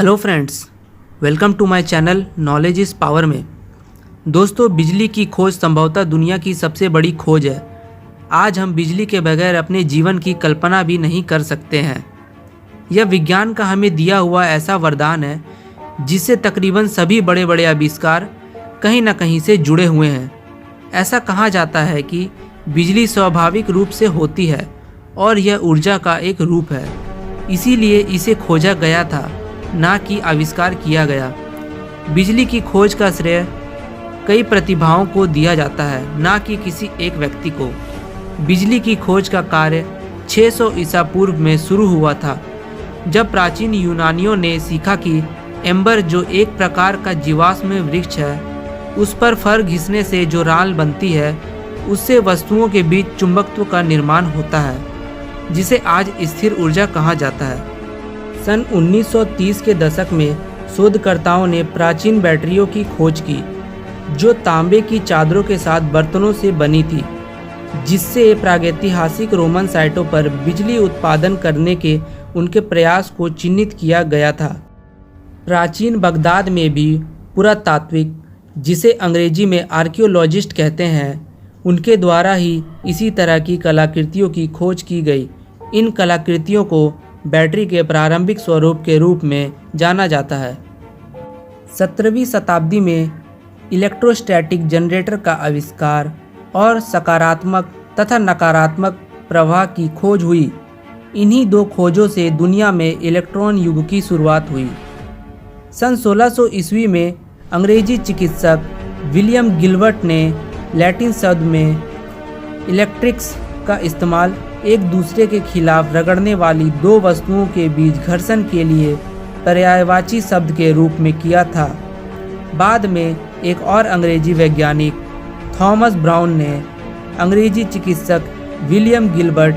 Hello friends, welcome to my channel knowledge is power में। दोस्तों, बिजली की खोज संभवतः दुनिया की सबसे बड़ी खोज है। आज हम बिजली के बगैर अपने जीवन की कल्पना भी नहीं कर सकते हैं। यह विज्ञान का हमें दिया हुआ ऐसा वरदान है जिससे तकरीबन सभी बड़े बड़े आविष्कार कहीं ना कहीं से जुड़े हुए हैं। ऐसा कहा जाता है कि बिजली स्वाभाविक रूप से होती है और यह ऊर्जा का एक रूप है, इसीलिए इसे खोजा गया था, ना कि आविष्कार किया गया। बिजली की खोज का श्रेय कई प्रतिभाओं को दिया जाता है, ना कि किसी एक व्यक्ति को। बिजली की खोज का कार्य 600 ईसा पूर्व में शुरू हुआ था, जब प्राचीन यूनानियों ने सीखा कि एम्बर, जो एक प्रकार का जीवाश्म वृक्ष है, उस पर फर घिसने से जो राल बनती है, उससे वस्तुओं के बीच चुंबकत्व का निर्माण होता है, जिसे आज स्थिर ऊर्जा कहा जाता है। सन 1930 के दशक में शोधकर्ताओं ने प्राचीन बैटरियों की खोज की, जो तांबे की चादरों के साथ बर्तनों से बनी थी, जिससे प्रागैतिहासिक रोमन साइटों पर बिजली उत्पादन करने के उनके प्रयास को चिन्हित किया गया था। प्राचीन बगदाद में भी पुरातात्विक, जिसे अंग्रेजी में आर्कियोलॉजिस्ट कहते हैं, उनके द्वारा ही इसी तरह की कलाकृतियों की खोज की गई। इन कलाकृतियों को बैटरी के प्रारंभिक स्वरूप के रूप में जाना जाता है। 17वीं शताब्दी में इलेक्ट्रोस्टैटिक जनरेटर का आविष्कार और सकारात्मक तथा नकारात्मक प्रवाह की खोज हुई। इन्हीं दो खोजों से दुनिया में इलेक्ट्रॉन युग की शुरुआत हुई। सन 1600 ईस्वी में अंग्रेजी चिकित्सक विलियम गिलबर्ट ने लैटिन शब्द में इलेक्ट्रिक्स का इस्तेमाल एक दूसरे के खिलाफ रगड़ने वाली दो वस्तुओं के बीच घर्षण के लिए पर्यायवाची शब्द के रूप में किया था। बाद में एक और अंग्रेजी वैज्ञानिक थॉमस ब्राउन ने अंग्रेजी चिकित्सक विलियम गिलबर्ट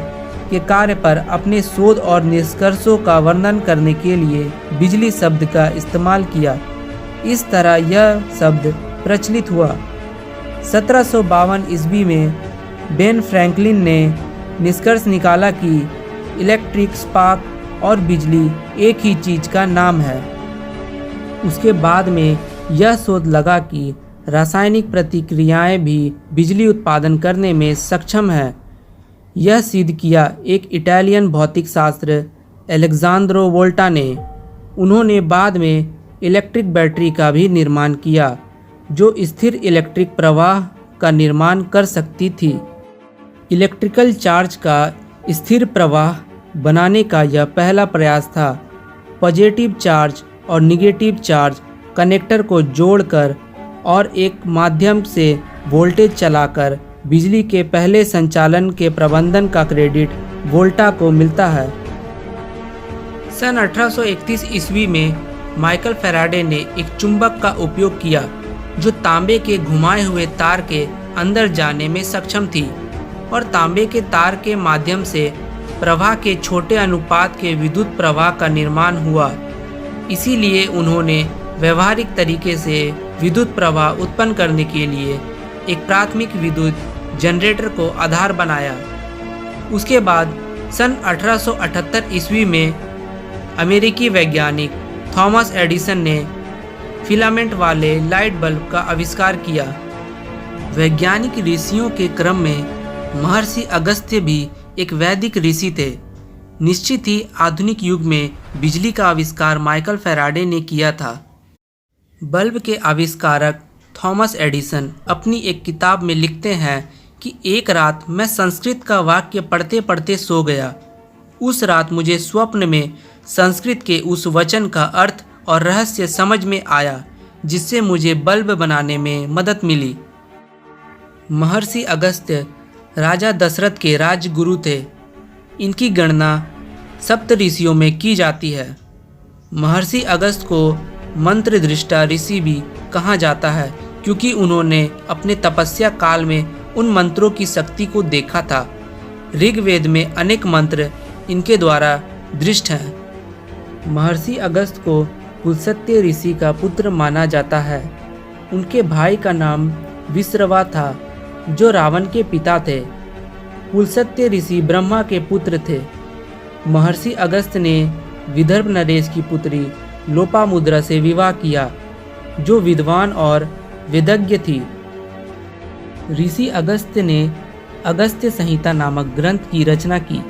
के कार्य पर अपने शोध और निष्कर्षों का वर्णन करने के लिए बिजली शब्द का इस्तेमाल किया। इस तरह यह शब्द प्रचलित हुआ। 1752 ईस्वी में बेन फ्रैंकलिन ने निष्कर्ष निकाला कि इलेक्ट्रिक स्पार्क और बिजली एक ही चीज़ का नाम है। उसके बाद में यह शोध लगा कि रासायनिक प्रतिक्रियाएं भी बिजली उत्पादन करने में सक्षम हैं। यह सिद्ध किया एक इटालियन भौतिक शास्त्र एलेक्सांद्रो वोल्टा ने। उन्होंने बाद में इलेक्ट्रिक बैटरी का भी निर्माण किया, जो स्थिर इलेक्ट्रिक प्रवाह का निर्माण कर सकती थी। इलेक्ट्रिकल चार्ज का स्थिर प्रवाह बनाने का यह पहला प्रयास था। पॉजिटिव चार्ज और नेगेटिव चार्ज कनेक्टर को जोड़कर और एक माध्यम से वोल्टेज चलाकर बिजली के पहले संचालन के प्रबंधन का क्रेडिट वोल्टा को मिलता है। सन 1831 ईस्वी में माइकल फैराडे ने एक चुंबक का उपयोग किया, जो तांबे के घुमाए हुए तार के अंदर जाने में सक्षम थी और तांबे के तार के माध्यम से प्रवाह के छोटे अनुपात के विद्युत प्रवाह का निर्माण हुआ। इसीलिए उन्होंने व्यवहारिक तरीके से विद्युत प्रवाह उत्पन्न करने के लिए एक प्राथमिक विद्युत जनरेटर को आधार बनाया। उसके बाद सन 1878 ईस्वी में अमेरिकी वैज्ञानिक थॉमस एडिसन ने फिलामेंट वाले लाइट बल्ब का आविष्कार किया। वैज्ञानिक ऋषियों के क्रम में महर्षि अगस्त्य भी एक वैदिक ऋषि थे। निश्चित ही आधुनिक युग में बिजली का आविष्कार माइकल फैराडे ने किया था। बल्ब के आविष्कारक थॉमस एडिसन अपनी एक किताब में लिखते हैं कि एक रात मैं संस्कृत का वाक्य पढ़ते पढ़ते सो गया। उस रात मुझे स्वप्न में संस्कृत के उस वचन का अर्थ और रहस्य समझ में आया, जिससे मुझे बल्ब बनाने में मदद मिली। महर्षि अगस्त्य राजा दशरथ के राजगुरु थे। इनकी गणना सप्त ऋषियों में की जाती है। महर्षि अगस्त को मंत्रदृष्टा ऋषि भी कहा जाता है, क्योंकि उन्होंने अपने तपस्या काल में उन मंत्रों की शक्ति को देखा था। ऋग्वेद में अनेक मंत्र इनके द्वारा दृष्ट हैं। महर्षि अगस्त को पुलस्त्य ऋषि का पुत्र माना जाता है। उनके भाई का नाम विश्रवा था, जो रावण के पिता थे। पुलस्त्य ऋषि ब्रह्मा के पुत्र थे। महर्षि अगस्त ने विदर्भ नरेश की पुत्री लोपामुद्रा से विवाह किया, जो विद्वान और विदग्ध थी। ऋषि अगस्त्य ने अगस्त्य संहिता नामक ग्रंथ की रचना की।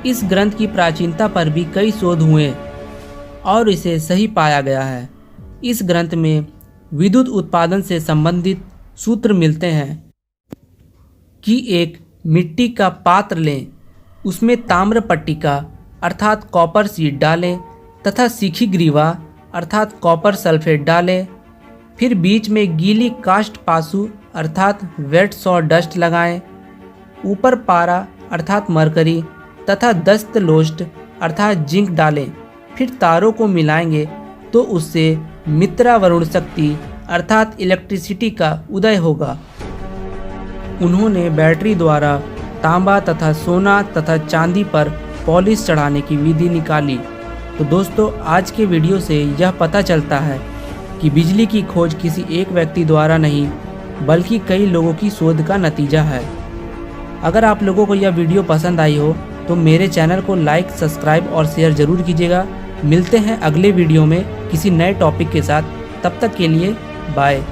इस ग्रंथ की प्राचीनता पर भी कई शोध हुए और इसे सही पाया गया है। इस ग्रंथ में विद्युत उत्पादन से संबंधित सूत्र मिलते हैं कि एक मिट्टी का पात्र लें, उसमें ताम्र पट्टिका अर्थात कॉपर सीड डालें तथा सीखी ग्रीवा अर्थात कॉपर सल्फेट डालें। फिर बीच में गीली काष्ठ पासु अर्थात वेट सॉ डस्ट लगाएं। ऊपर पारा अर्थात मरकरी तथा दस्त लोस्ट अर्थात जिंक डालें। फिर तारों को मिलाएंगे तो उससे मित्रा वरुण शक्ति अर्थात इलेक्ट्रिसिटी का उदय होगा। उन्होंने बैटरी द्वारा तांबा तथा सोना तथा चांदी पर पॉलिश चढ़ाने की विधि निकाली। तो दोस्तों, आज के वीडियो से यह पता चलता है कि बिजली की खोज किसी एक व्यक्ति द्वारा नहीं बल्कि कई लोगों की शोध का नतीजा है। अगर आप लोगों को यह वीडियो पसंद आई हो तो मेरे चैनल को लाइक, सब्सक्राइब और शेयर ज़रूर कीजिएगा। मिलते हैं अगले वीडियो में किसी नए टॉपिक के साथ। तब तक के लिए बाय।